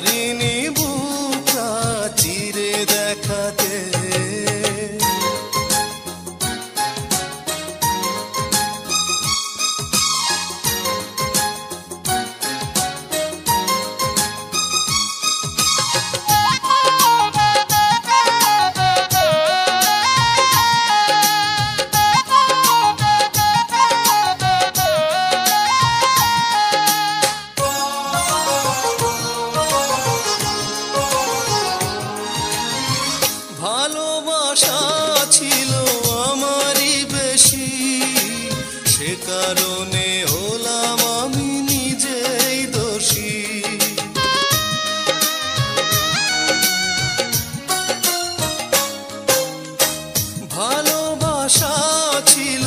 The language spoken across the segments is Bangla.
পারিনি বুকটা চিরে দেখাতে। ভালোবাসা ছিল আমারই বেশি, সে কারণে হলাম আমি নিজেই দোষী। ভালোবাসা ছিল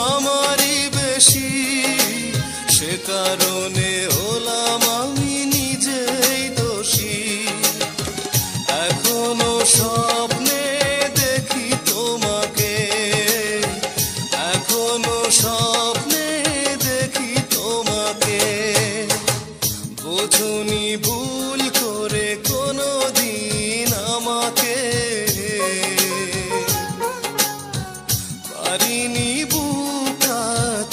আমারই বেশি, সে কারণে হলাম আমি নিজেই দোষী। এখনো স্বপ্নে দেখি তোমাকে, এখনো স্বপ্নে দেখি তোমাকে। বোঝনি ভুল করে কোনোদিন আমাকে, পারিনি বুকটা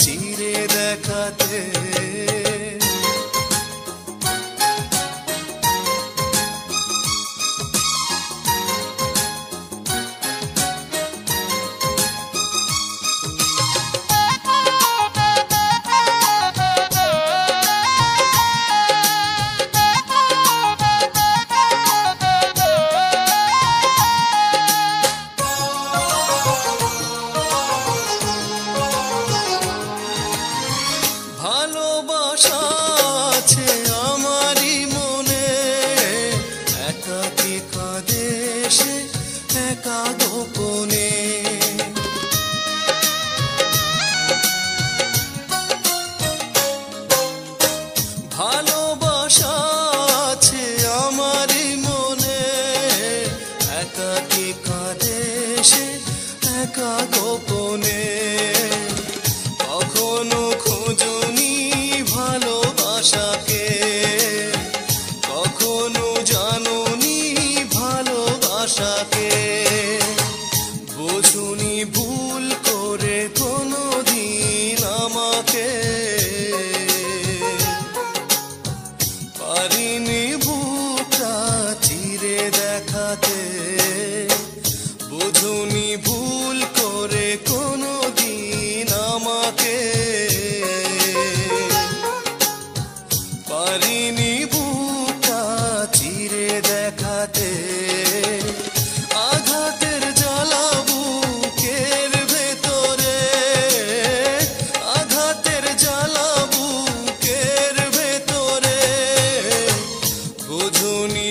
চিরে দেখাতে। ভালোবাসা আছে আমারই মনে, একাকী কাঁদে সে একা গোপনে। ভালোবাসা আছে আমারই মনে, একাকী কাঁদে সে একা গোপনে। কখনো খোঁজনি ভালোবাসাকে, কখনো জানোনি ভালোবাসাকে। বোঝনি ভুল করে কোনোদিন আমাকে, পারিনি বুকটা চিরে দেখাতে। বোঝনি ভুল করে কোনোদিন আমাকে, পারিনি বুকটা চিরে দেখাতে। আঘাতের জ্বালা বুকের ভেতরে, আঘাতের জ্বালা বুকের ভেতরে। বোঝনি